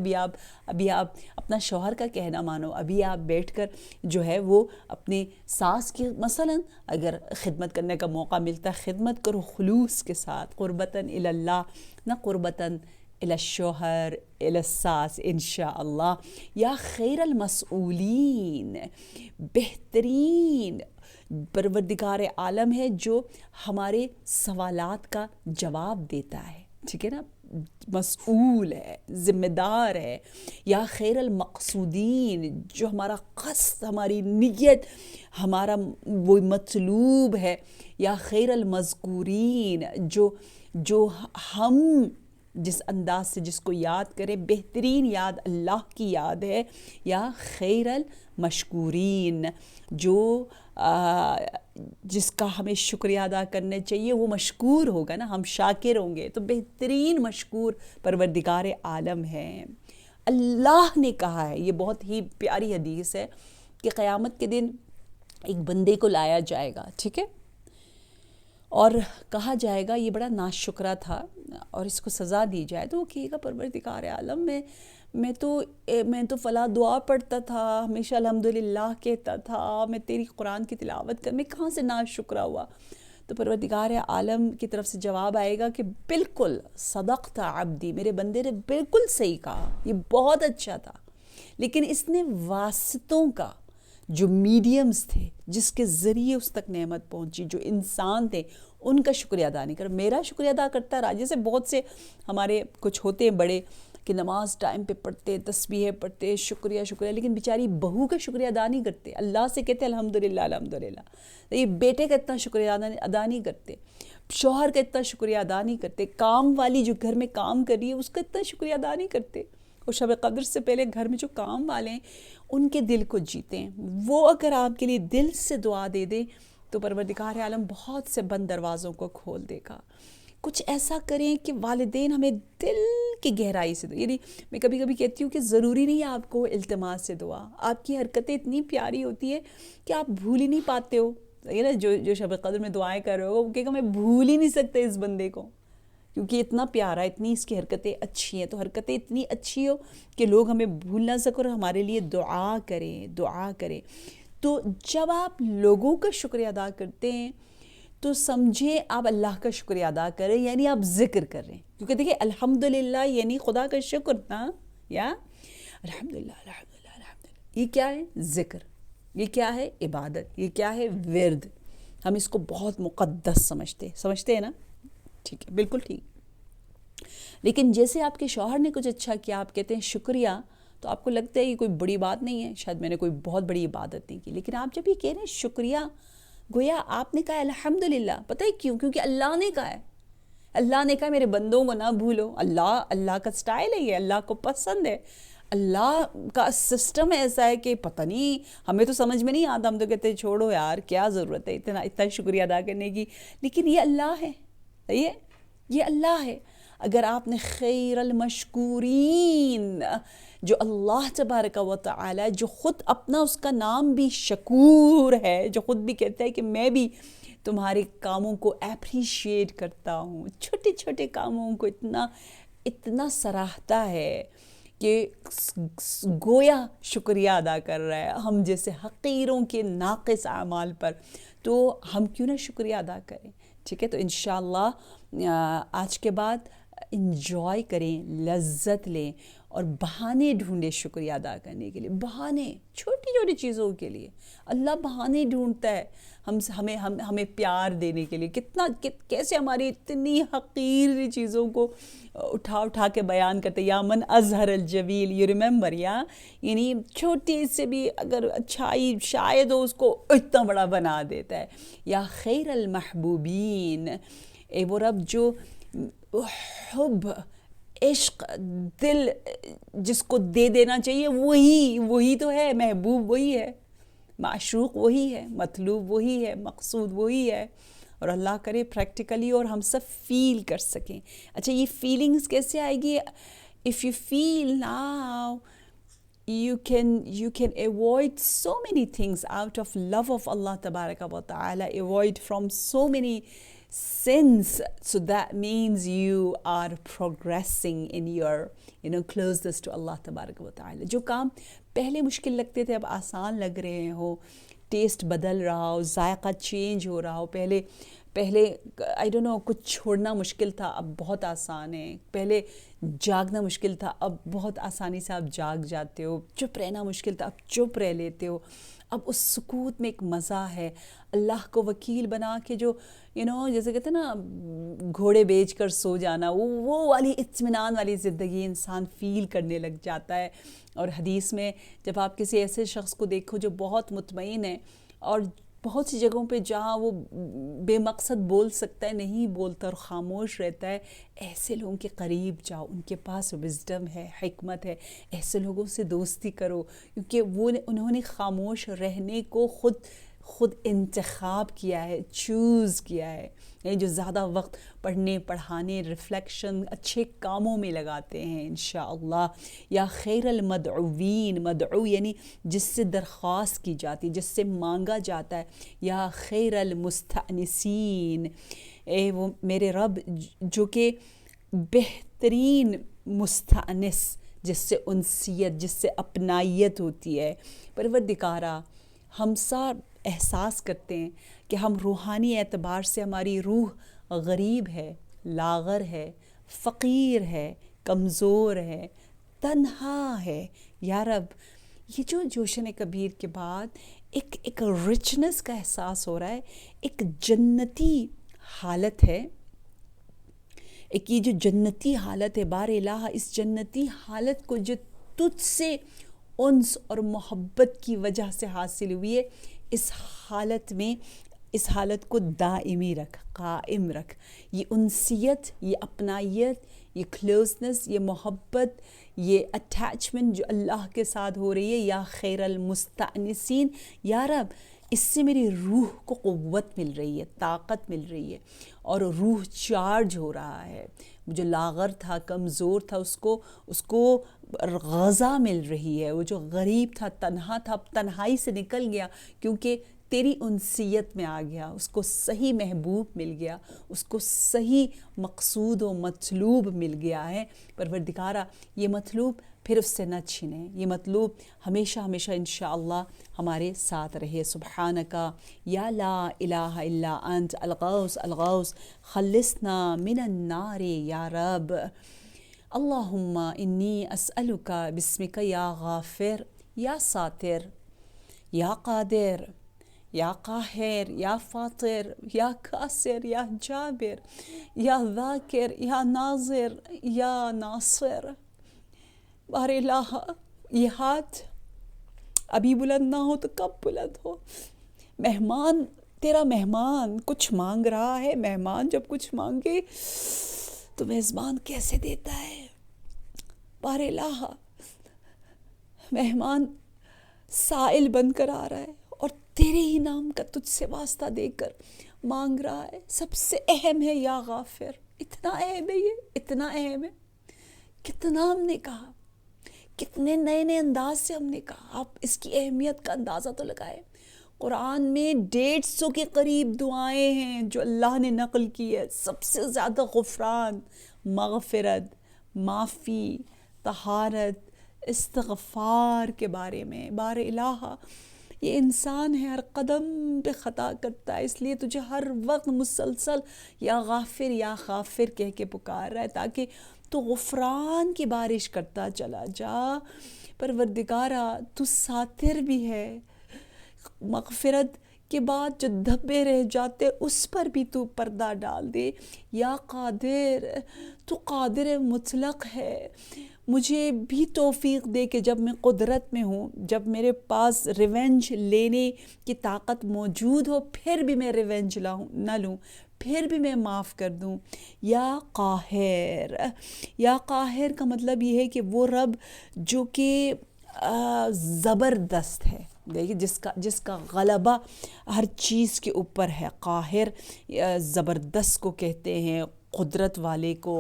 Speaker 1: ابھی آپ اپنا شوہر کا کہنا مانو، ابھی آپ بیٹھ کر جو ہے وہ اپنے ساس کی مثلاً اگر خدمت کرنے کا موقع ملتا ہے خدمت کرو خلوص کے ساتھ، قربتاً الی اللہ، نہ قربتاً الی الشوہر الی الساس انشاءاللہ۔ یا خیر المسئولین، بہترین پروردگار عالم ہے جو ہمارے سوالات کا جواب دیتا ہے، ٹھیک ہے نا، مسئول ہے، ذمہ دار ہے۔ یا خیر المقصودین، جو ہمارا قصد، ہماری نیت، ہمارا وہ مطلوب ہے۔ یا خیر المذکورین، جو ہم جس انداز سے جس کو یاد کریں، بہترین یاد اللہ کی یاد ہے۔ یا خیر المشکورین، جس کا ہمیں شکریہ ادا کرنا چاہیے وہ مشکور ہوگا نا، ہم شاکر ہوں گے، تو بہترین مشکور پروردگار عالم ہے۔ اللہ نے کہا ہے، یہ بہت ہی پیاری حدیث ہے، کہ قیامت کے دن ایک بندے کو لایا جائے گا، ٹھیک ہے، اور کہا جائے گا یہ بڑا ناشکرا تھا اور اس کو سزا دی جائے، تو وہ کہے گا پروردگار عالم میں تو فلاں دعا پڑھتا تھا، ہمیشہ الحمدللہ کہتا تھا، میں تیری قرآن کی تلاوت کر، میں کہاں سے ناشکرا ہوا؟ تو پروردگار عالم کی طرف سے جواب آئے گا کہ بالکل صدقت عبدی، میرے بندے نے بالکل صحیح کہا، یہ بہت اچھا تھا، لیکن اس نے واسطوں کا، جو میڈیمز تھے جس کے ذریعے اس تک نعمت پہنچی، جو انسان تھے ان کا شکریہ ادا نہیں کر، میرا شکریہ ادا کرتا رہا۔ جیسے بہت سے ہمارے کچھ ہوتے ہیں بڑے کہ نماز ٹائم پہ پڑھتے، تسبیح پڑھتے، شکریہ، لیکن بیچاری بہو کا شکریہ ادا نہیں کرتے، اللہ سے کہتے الحمدللہ الحمدللہ، یہ بیٹے کا اتنا شکریہ ادا نہیں کرتے، شوہر کا اتنا شکریہ ادا نہیں کرتے، کام والی جو گھر میں کام کر رہی ہے اس کا اتنا شکریہ ادا نہیں کرتے، اور شب قدر سے پہلے گھر میں جو کام والے ہیں ان کے دل کو جیتے ہیں، وہ اگر آپ کے لیے دل سے دعا دے دیں تو پروردگار عالم بہت سے بند دروازوں کو کھول دے گا۔ کچھ ایسا کریں کہ والدین ہمیں دل کی گہرائی سے دو، یعنی میں کبھی کبھی کہتی ہوں کہ ضروری نہیں ہے آپ کو التماس سے دعا، آپ کی حرکتیں اتنی پیاری ہوتی ہے کہ آپ بھول ہی نہیں پاتے ہو، نا جو شب قدر میں دعائیں کر رہے ہو وہ کہے گا میں بھول ہی نہیں سکتا اس بندے کو، کیونکہ اتنا پیارا، اتنی اس کی حرکتیں اچھی ہیں، تو حرکتیں اتنی اچھی ہو کہ لوگ ہمیں بھول نہ سکیں اور ہمارے لیے دعا کریں، دعا کریں۔ تو جب آپ لوگوں کا شکریہ ادا کرتے ہیں تو سمجھیں آپ اللہ کا شکریہ ادا کریں، یعنی آپ ذکر کر رہے ہیں، کیونکہ دیکھیں الحمدللہ یعنی خدا کا شکر نا، یا الحمدللہ الحمدللہ الحمدللہ، یہ کیا ہے؟ ذکر، یہ کیا ہے؟ عبادت، یہ کیا ہے؟ ورد۔ ہم اس کو بہت مقدس سمجھتے ہیں نا؟ ٹھیک ہے، بالکل ٹھیک۔ لیکن جیسے آپ کے شوہر نے کچھ اچھا کیا، آپ کہتے ہیں شکریہ، تو آپ کو لگتا ہے یہ کوئی بڑی بات نہیں ہے، شاید میں نے کوئی بہت بڑی عبادت نہیں کی، لیکن آپ جب یہ کہہ رہے ہیں شکریہ، گویا آپ نے کہا الحمدللہ، پتہ ہے کیوں؟ کیونکہ اللہ نے کہا ہے، اللہ نے کہا میرے بندوں کو نہ بھولو۔ اللہ کا سٹائل ہے یہ، اللہ کو پسند ہے، اللہ کا سسٹم ایسا ہے کہ پتہ نہیں، ہمیں تو سمجھ میں نہیں آتا، ہم تو کہتے ہیں چھوڑو یار، کیا ضرورت ہے اتنا شکریہ ادا کرنے کی، لیکن یہ اللہ ہے، یہ اللہ ہے۔ اگر آپ نے خیر المشکورین، جو اللہ تبارک و تعالی، جو خود اپنا اس کا نام بھی شکور ہے، جو خود بھی کہتا ہے کہ میں بھی تمہارے کاموں کو اپریشیٹ کرتا ہوں، چھوٹے چھوٹے کاموں کو اتنا سراہتا ہے کہ گویا شکریہ ادا کر رہا ہے ہم جیسے حقیروں کے ناقص اعمال پر، تو ہم کیوں نہ شکریہ ادا کریں؟ ٹھیک ہے، تو انشاءاللہ آج کے بعد انجوائے کریں، لذت لیں، اور بہانے ڈھونڈے شکریہ ادا کرنے کے لیے، بہانے چھوٹی چھوٹی چیزوں کے لیے۔ اللہ بہانے ڈھونڈتا ہے ہمیں پیار دینے کے لیے، کیسے ہماری اتنی حقیر چیزوں کو اٹھا کے بیان کرتے، یا من اظہر الجمیل، یو ریممبر، یعنی چھوٹی سے بھی اگر اچھائی شاید ہو اس کو اتنا بڑا بنا دیتا ہے۔ یا خیر المحبوبین، اے وہ رب جو حب، عشق، دل جس کو دے دینا چاہیے وہی تو ہے، محبوب وہی ہے، معشوق وہی ہے، مطلوب وہی ہے، مقصود وہی ہے، اور اللہ کرے پریکٹیکلی اور ہم سب فیل کر سکیں۔ اچھا، یہ فیلنگز کیسے آئے گی؟ if you feel now you can avoid so many things out of love of Allah tabaraka wa ta'ala, avoid from so many sins, so that means you are progressing in your closeness to Allah tabaraka wa ta'ala. جو کام پہلے مشکل لگتے تھے اب آسان لگ رہے ہو، test بدل رہا ہو، ذائقہ چینج ہو رہا ہو، پہلے I don't know کچھ چھوڑنا مشکل تھا اب بہت آسان ہے، پہلے جاگنا مشکل تھا اب بہت آسانی سے آپ جاگ جاتے ہو، چپ رہنا مشکل تھا اب چپ رہ لیتے ہو، اب اس سکوت میں ایک مزہ ہے، اللہ کو وکیل بنا کے جو جیسے کہتے ہیں نا گھوڑے بیچ کر سو جانا، وہ والی اطمینان والی زندگی انسان فیل کرنے لگ جاتا ہے۔ اور حدیث میں جب آپ کسی ایسے شخص کو دیکھو جو بہت مطمئن ہے اور بہت سی جگہوں پہ جہاں وہ بے مقصد بول سکتا ہے نہیں بولتا اور خاموش رہتا ہے، ایسے لوگوں کے قریب جاؤ، ان کے پاس وزڈم ہے، حکمت ہے، ایسے لوگوں سے دوستی کرو، کیونکہ انہوں نے خاموش رہنے کو خود انتخاب کیا ہے، چوز کیا ہے، یعنی جو زیادہ وقت پڑھنے پڑھانے ریفلیکشن اچھے کاموں میں لگاتے ہیں انشاءاللہ۔ یا خیر المدعوین، مدعو یعنی جس سے درخواست کی جاتی، جس سے مانگا جاتا ہے۔ یا خیر المستأنسین، اے وہ میرے رب جو کہ بہترین مستأنس، جس سے انسیت، جس سے اپنائیت ہوتی ہے۔ پروردگارا، ہم سب احساس کرتے ہیں کہ ہم روحانی اعتبار سے ہماری روح غریب ہے، لاغر ہے، فقیر ہے، کمزور ہے، تنہا ہے۔ یا رب، یہ جو جوشن کبیر کے بعد ایک رچنس کا احساس ہو رہا ہے، ایک جنتی حالت ہے، ایک یہ جو جنتی حالت ہے بار الہ، اس جنتی حالت کو جو تجھ سے انس اور محبت کی وجہ سے حاصل ہوئی ہے، اس حالت کو دائمی رکھ، قائم رکھ۔ یہ انسیت، یہ اپنائیت، یہ کلوزنس، یہ محبت، یہ اٹیچمنٹ جو اللہ کے ساتھ ہو رہی ہے، یا خیر المستأنسین، یا رب اس سے میری روح کو قوت مل رہی ہے، طاقت مل رہی ہے، اور روح چارج ہو رہا ہے. جو لاغر تھا، کمزور تھا، اس کو غذا مل رہی ہے. وہ جو غریب تھا، تنہا تھا، تنہائی سے نکل گیا کیونکہ تیری انسیت میں آ گیا. اس کو صحیح محبوب مل گیا، اس کو صحیح مقصود و مطلوب مل گیا ہے. پروردگارہ یہ مطلوب پھر اس سے نہ چھنے، یہ مطلوب ہمیشہ ہمیشہ انشاءاللہ ہمارے ساتھ رہے. سبحانکا یا لا الہ الا انت الغوث الغوث خلصنا من النار یا رب. اللہم انی اسألک بسمک یا غافر یا ساتر یا قادر یا قاہر یا فاطر یا کاسر یا جابر یا ذاکر یا ناظر یا ناصر. بار الہ یہ ہاتھ ابھی بلند نہ ہو تو کب بلند ہو؟ مہمان، تیرا مہمان کچھ مانگ رہا ہے. مہمان جب کچھ مانگے تو میزبان کیسے دیتا ہے؟ بار الہ مہمان سائل بن کر آ رہا ہے اور تیرے ہی نام کا تجھ سے واسطہ دے کر مانگ رہا ہے. سب سے اہم ہے یا غافر. اتنا اہم ہے، یہ اتنا اہم ہے. کتنا ہم نے کہا، کتنے نئے نئے انداز سے ہم نے کہا. آپ اس کی اہمیت کا اندازہ تو لگائیں. قرآن میں 150 کے قریب دعائیں ہیں جو اللہ نے نقل کی ہے. سب سے زیادہ غفران، مغفرت، معافی، طہارت، استغفار کے بارے میں. بار الہ یہ انسان ہے، ہر قدم پہ خطا کرتا ہے، اس لیے تجھے ہر وقت مسلسل یا غافر یا غافر کہہ کے پکار رہا ہے تاکہ تو غفران کی بارش کرتا چلا جا. پروردگارہ تو ساتر بھی ہے، مغفرت کے بعد جو دھبے رہ جاتے اس پر بھی تو پردہ ڈال دے. یا قادر تو قادر مطلق ہے. مجھے بھی توفیق دے کہ جب میں قدرت میں ہوں، جب میرے پاس ریونج لینے کی طاقت موجود ہو، پھر بھی میں ریونج نہ لوں، پھر بھی میں معاف کر دوں. یا قاہر، یا قاہر کا مطلب یہ ہے کہ وہ رب جو کہ زبردست ہے. دیکھیے جس کا غلبہ ہر چیز کے اوپر ہے. قاہر زبردست کو کہتے ہیں، قدرت والے کو،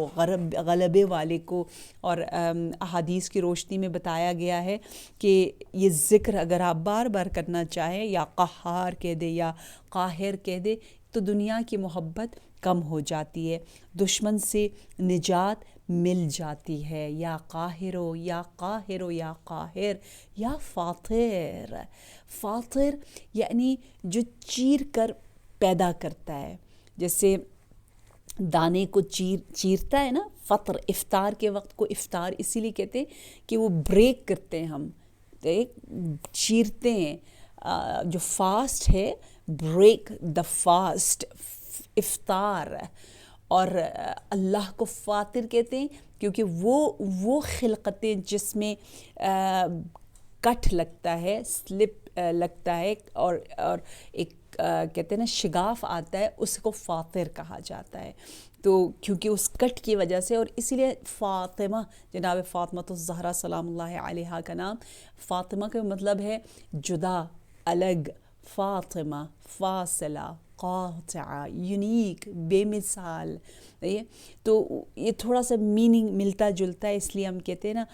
Speaker 1: غلبے والے کو. اور احادیث کی روشنی میں بتایا گیا ہے کہ یہ ذکر اگر آپ بار بار کرنا چاہیں، یا قہار کہہ دے یا قاہر کہہ دے، تو دنیا کی محبت کم ہو جاتی ہے، دشمن سے نجات مل جاتی ہے. یا قاہرو یا قاہرو یا قاہر یا فاطر. فاطر یعنی جو چیر کر پیدا کرتا ہے. جیسے دانے کو چیرتا ہے نا، فطر. افطار کے وقت کو افطار اسی لیے کہتے ہیں کہ وہ بریک کرتے ہیں، ہم چیرتے ہیں. جو فاسٹ ہے، بریک دا فاسٹ، افطار. اور اللہ کو فاطر کہتے ہیں کیونکہ وہ خلقتیں جس میں کٹ لگتا ہے، سلپ لگتا ہے، اور ایک کہتے ہیں نا شگاف آتا ہے، اس کو فاطر کہا جاتا ہے. تو کیونکہ اس کٹ کی وجہ سے، اور اسی لیے فاطمہ، جناب فاطمہ الزہرا سلام اللہ علیہا کا نام. فاطمہ کا مطلب ہے جدا، الگ. فاطمہ، فاصلہ، قاطعہ، یونیک، بے مثال. تو یہ تھوڑا سا میننگ ملتا جلتا ہے، اس لیے ہم کہتے ہیں نا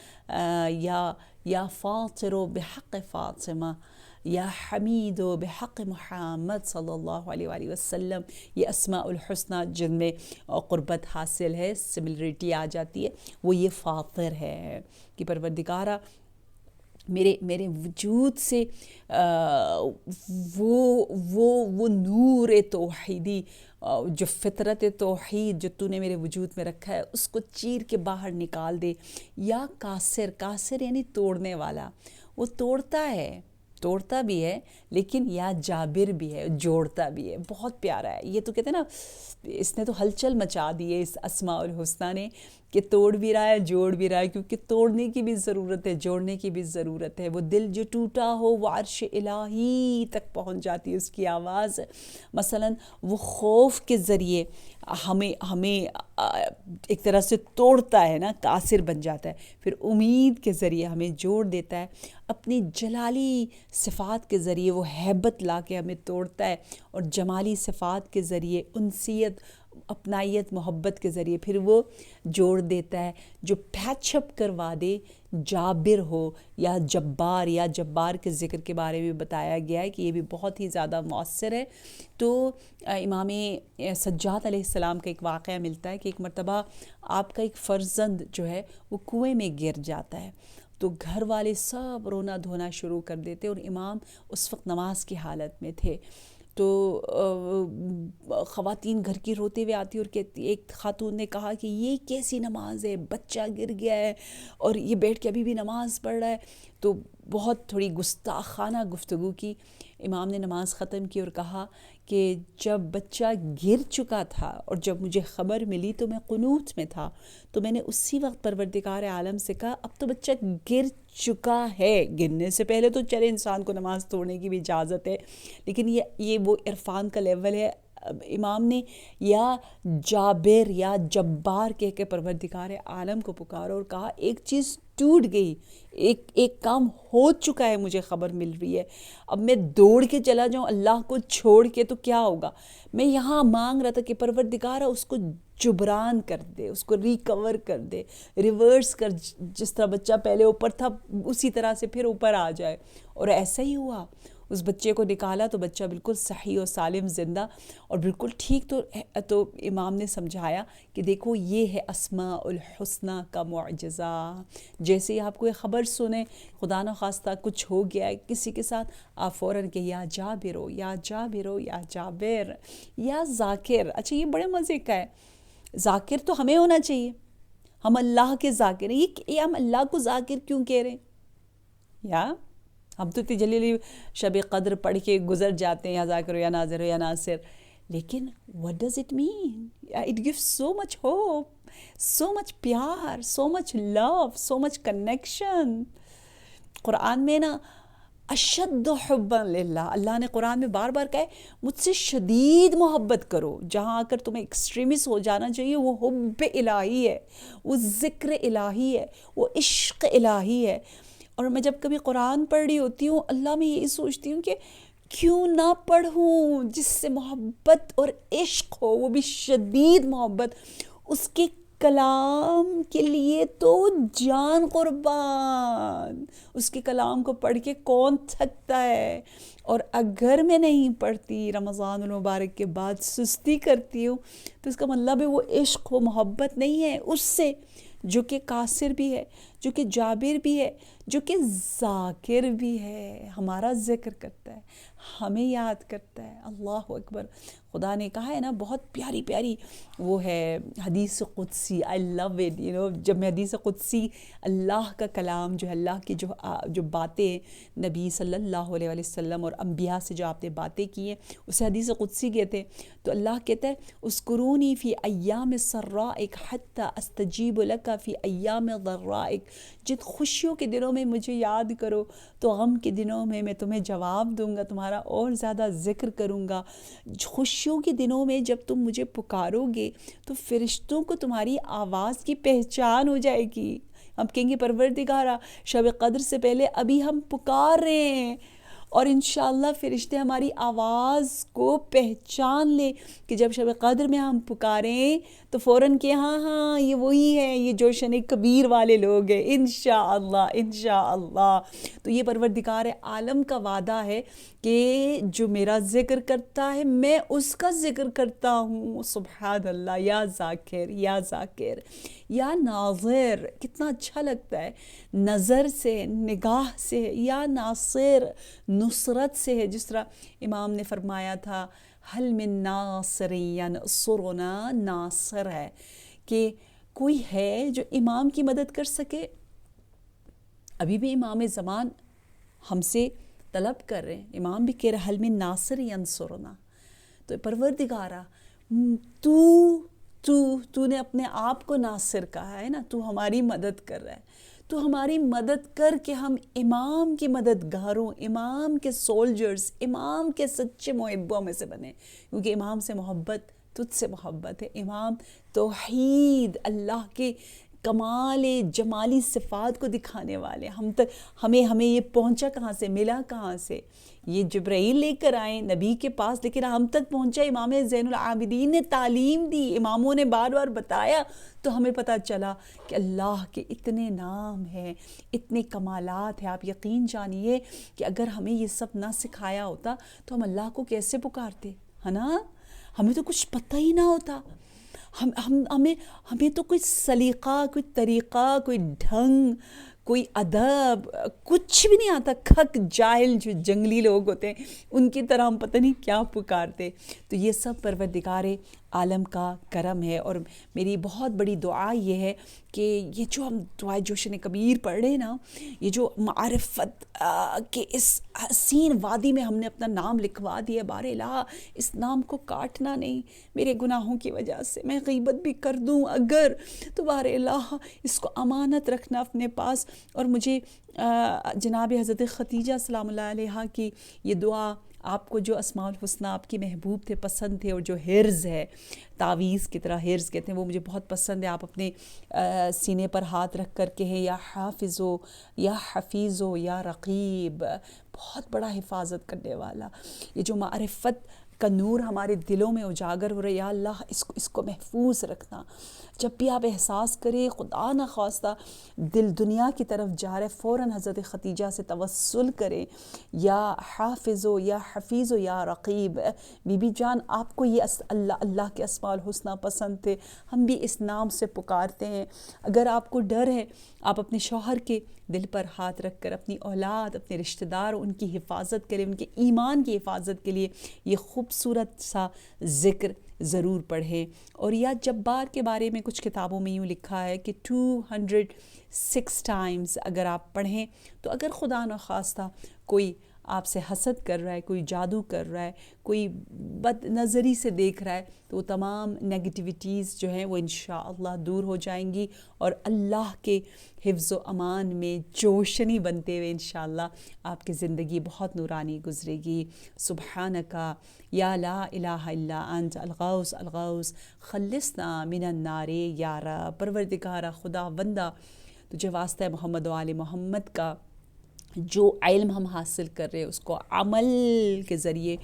Speaker 1: یا فاطر بحق فاطمہ، یا حمید بحق محمد صلی اللہ علیہ وآلہ وسلم. یہ اسماء الحسنہ جن میں قربت حاصل ہے، سملریٹی آ جاتی ہے، وہ یہ فاطر ہے کہ پروردگارہ میرے وجود سے وہ نور توحیدی، جو فطرت توحید جو تو نے میرے وجود میں رکھا ہے، اس کو چیر کے باہر نکال دے. یا کاسر، کاسر یعنی توڑنے والا. وہ توڑتا بھی ہے لیکن یا جابر بھی ہے، جوڑتا بھی ہے. بہت پیارا ہے یہ. تو کہتے ہیں نا، اس نے تو ہلچل مچا دی ہے اس اسماء الحسنہ نے کہ توڑ بھی رہا ہے جوڑ بھی رہا ہے، کیونکہ توڑنے کی بھی ضرورت ہے، جوڑنے کی بھی ضرورت ہے۔ وہ دل جو ٹوٹا ہو وہ عرش الہی تک پہنچ جاتی ہے اس کی آواز۔ مثلاً وہ خوف کے ذریعے ہمیں ایک طرح سے توڑتا ہے نا، کاسر بن جاتا ہے، پھر امید کے ذریعے ہمیں جوڑ دیتا ہے، اپنی جلالی صفات کے ذریعے وہ ہیبت لا کے ہمیں توڑتا ہے، اور جمالی صفات کے ذریعے انسیت، اپنائیت، محبت کے ذریعے پھر وہ جوڑ دیتا ہے۔ جو پیچ اپ کروا دے، جابر ہو یا جبار کے ذکر کے بارے میں بتایا گیا ہے کہ یہ بھی بہت ہی زیادہ مؤثر ہے۔ تو امام سجاد علیہ السلام کا ایک واقعہ ملتا ہے کہ ایک مرتبہ آپ کا ایک فرزند جو ہے وہ کنویں میں گر جاتا ہے، تو گھر والے سب رونا دھونا شروع کر دیتے، اور امام اس وقت نماز کی حالت میں تھے۔ تو خواتین گھر کی روتے ہوئے آتی اور کہتی، ایک خاتون نے کہا کہ یہ کیسی نماز ہے، بچہ گر گیا ہے اور یہ بیٹھ کے ابھی بھی نماز پڑھ رہا ہے۔ تو بہت تھوڑی گستاخانہ گفتگو کی۔ امام نے نماز ختم کی اور کہا کہ جب بچہ گر چکا تھا اور جب مجھے خبر ملی تو میں قنوت میں تھا، تو میں نے اسی وقت پروردگار عالم سے کہا اب تو بچہ گر چکا ہے، گرنے سے پہلے تو چلے انسان کو نماز توڑنے کی بھی اجازت ہے، لیکن یہ وہ عرفان کا لیول ہے۔ امام نے یا جابر یا جبار کہہ کے پروردگار عالم کو پکارا اور کہا ایک چیز ٹوٹ گئی، ایک کام ہو چکا ہے، مجھے خبر مل رہی ہے، اب میں دوڑ کے چلا جاؤں اللہ کو چھوڑ کے تو کیا ہوگا؟ میں یہاں مانگ رہا تھا کہ پروردگارہ اس کو جبران کر دے، اس کو ریکور کر دے، ریورس کر، جس طرح بچہ پہلے اوپر تھا اسی طرح سے پھر اوپر آ جائے، اور ایسا ہی ہوا۔ اس بچے کو نکالا تو بچہ بالکل صحیح و سالم زندہ اور بالکل ٹھیک۔ تو امام نے سمجھایا کہ دیکھو یہ ہے اسماء الحسنہ کا معجزہ۔ جیسے ہی آپ کو یہ خبر سنیں، خدا نخواستہ کچھ ہو گیا ہے کسی کے ساتھ، آپ فوراً کہ یا جابر ہو یا جابر ہو یا جابر یا ذاکر۔ اچھا یہ بڑے مزے کا ہے، ذاکر تو ہمیں ہونا چاہیے، ہم اللہ کے ذاکر ہیں۔ یہ ہم اللہ کو ذاکر کیوں کہہ رہے ہیں؟ یا ہم تو تجلی شب قدر پڑھ کے گزر جاتے ہیں، یا ذاکر ہو یا ناظر ہو یا ناصر، لیکن what does it mean? It gives so much hope, so much پیار، so much love, so much connection۔ قرآن میں نا اشد حبا للہ، اللہ نے قرآن میں بار بار کہا ہے مجھ سے شدید محبت کرو۔ جہاں آ کر تمہیں ایکسٹریمس ہو جانا چاہیے وہ حب الہی ہے، وہ ذکر الہی ہے، وہ عشق الہی ہے۔ اور میں جب کبھی قرآن پڑھ رہی ہوتی ہوں، اللہ میں یہی سوچتی ہوں کہ کیوں نہ پڑھوں، جس سے محبت اور عشق ہو، وہ بھی شدید محبت، اس کے کلام کے لیے تو جان قربان۔ اس کے کلام کو پڑھ کے کون تھکتا ہے؟ اور اگر میں نہیں پڑھتی، رمضان المبارک کے بعد سستی کرتی ہوں، تو اس کا مطلب ہے وہ عشق و محبت نہیں ہے اس سے، جو کہ قاصر بھی ہے، جو کہ جابر بھی ہے، جو کہ ذاکر بھی ہے، ہمارا ذکر کرتا ہے، ہمیں یاد کرتا ہے۔ اللہ اکبر۔ خدا نے کہا ہے نا، بہت پیاری پیاری وہ ہے حدیث قدسی، I love it، جب میں حدیث قدسی، اللہ کا کلام جو ہے، اللہ کی جو باتیں نبی صلی اللہ علیہ وسلم اور انبیاء سے جو آپ نے باتیں کی ہیں اسے حدیث قدسی کہتے ہیں۔ تو اللہ کہتا ہے اذکرونی فی ایام سرائک حتی استجیب لک فی ایام ضرائک، جن خوشیوں کے دنوں میں مجھے یاد کرو تو غم کے دنوں میں تمہیں جواب دوں گا، تمہارا اور زیادہ ذکر کروں گا۔ خوشیوں کے دنوں میں جب تم مجھے پکارو گے تو فرشتوں کو تمہاری آواز کی پہچان ہو جائے گی۔ ہم کہیں گے پروردگارا شب قدر سے پہلے ابھی ہم پکار رہے ہیں، اور انشاءاللہ فرشتے ہماری آواز کو پہچان لیں کہ جب شب قدر میں ہم پکاریں تو فوراً کہ ہاں یہ وہی ہے، یہ جوشن کبیر والے لوگ ہیں، انشاءاللہ انشاءاللہ۔ تو یہ پروردگار عالم کا وعدہ ہے کہ جو میرا ذکر کرتا ہے میں اس کا ذکر کرتا ہوں۔ سبحان اللہ، یا ذاکر یا ذاکر یا ناظر، کتنا اچھا لگتا ہے، نظر سے، نگاہ سے، یا ناصر، نصرت سے ہے، جس طرح امام نے فرمایا تھا حل من ناصر ینصرنا، ناصر ہے کہ کوئی ہے جو امام کی مدد کر سکے۔ ابھی بھی امام زمان ہم سے طلب کر رہے ہیں، امام بھی کہہ رہے حل من ناصر ینصرنا۔ تو پروردگارہ تو تو نے اپنے آپ کو ناصر کہا ہے نا، تو ہماری مدد کر رہا ہے، تو ہماری مدد کر کے ہم امام کے مددگاروں، امام کے سولجرز، امام کے سچے محبوں میں سے بنے، کیونکہ امام سے محبت تجھ سے محبت ہے۔ امام توحید، اللہ کے کمال جمالی صفات کو دکھانے والے، ہم تک ہمیں یہ پہنچا کہاں سے، ملا کہاں سے؟ یہ جبرائیل لے کر آئے نبی کے پاس، لیکن ہم تک پہنچا امام زین العابدین نے تعلیم دی، اماموں نے بار بار بتایا، تو ہمیں پتہ چلا کہ اللہ کے اتنے نام ہیں، اتنے کمالات ہیں۔ آپ یقین جانیے کہ اگر ہمیں یہ سب نہ سکھایا ہوتا تو ہم اللہ کو کیسے پکارتے، ہے نا؟ ہمیں تو کچھ پتہ ہی نہ ہوتا، ہمیں تو کوئی سلیقہ، کوئی طریقہ، کوئی ڈھنگ، کوئی ادب، کچھ بھی نہیں آتا۔ کھک جاہل جو جنگلی لوگ ہوتے ہیں ان کی طرح ہم پتہ نہیں کیا پکارتے۔ تو یہ سب پروردگار عالم کا کرم ہے، اور میری بہت بڑی دعا یہ ہے کہ یہ جو ہم دعائے جوشن کبیر پڑھ رہے ہیں نا، یہ جو معرفت کے اس حسین وادی میں ہم نے اپنا نام لکھوا دیا، بار الہ اس نام کو کاٹنا نہیں میرے گناہوں کی وجہ سے، میں غیبت بھی کر دوں اگر تو بار الہ اس کو امانت رکھنا اپنے پاس۔ اور مجھے جناب حضرت خدیجہ سلام اللہ علیہا کی یہ دعا، آپ کو جو اسماء الحسنہ آپ کی محبوب تھے، پسند تھے، اور جو حرز ہے تعویذ کی طرح حرز کہتے ہیں، وہ مجھے بہت پسند ہے۔ آپ اپنے سینے پر ہاتھ رکھ کر کے ہیں، یا حافظو یا حفیظو یا رقیب، بہت بڑا حفاظت کرنے والا۔ یہ جو معرفت کا نور ہمارے دلوں میں اجاگر ہو رہا ہے، یا اللہ اس کو محفوظ رکھنا۔ جب بھی آپ احساس کریں خدا نخواستہ دل دنیا کی طرف جا رہے، فوراً حضرت خدیجہ سے توسل کریں، یا حافظو یا حفیظو یا رقیب۔ بی بی جان آپ کو یہ اللہ کے اسماء الحسنہ پسند تھے، ہم بھی اس نام سے پکارتے ہیں۔ اگر آپ کو ڈر ہے، آپ اپنے شوہر کے دل پر ہاتھ رکھ کر اپنی اولاد، اپنے رشتہ دار، ان کی حفاظت کریں، ان کے ایمان کی حفاظت کے لیے یہ خوبصورت سا ذکر ضرور پڑھیں۔ اور یا جبار کے بارے میں کچھ کتابوں میں یوں لکھا ہے کہ 206 ٹائمز اگر آپ پڑھیں تو اگر خدا نخواستہ کوئی آپ سے حسد کر رہا ہے، کوئی جادو کر رہا ہے، کوئی بد نظری سے دیکھ رہا ہے، تو وہ تمام نیگیٹیویٹیز جو ہیں وہ انشاءاللہ دور ہو جائیں گی، اور اللہ کے حفظ و امان میں جوشنی بنتے ہوئے انشاءاللہ آپ کی زندگی بہت نورانی گزرے گی۔ سبحانکا یا لا الہ الا انت الغوث الغوث خلصنا من النار یا رب۔ پروردگارہ خدا بندہ، تجھے واسطہ محمد و آل محمد کا جو علم ہم حاصل کر رہے ہیں اس کو عمل کے ذریعے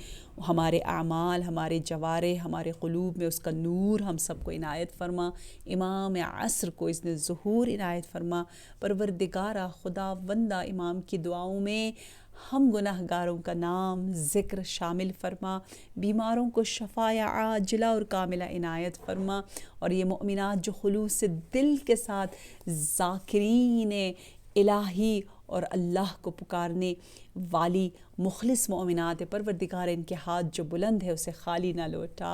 Speaker 1: ہمارے اعمال، ہمارے جوارح، ہمارے قلوب میں اس کا نور ہم سب کو عنایت فرما۔ امام عصر کو اس نے ظہور عنایت فرما۔ پروردگارہ خدا بندہ امام کی دعاؤں میں ہم گناہ گاروں کا نام ذکر شامل فرما، بیماروں کو شفا عاجلہ اور کاملہ عنایت فرما، اور یہ مؤمنات جو خلوص دل کے ساتھ ذاکرین الہی اور اللہ کو پکارنے والی مخلص مومنات، پروردگار ان کے ہاتھ جو بلند ہے اسے خالی نہ لوٹا۔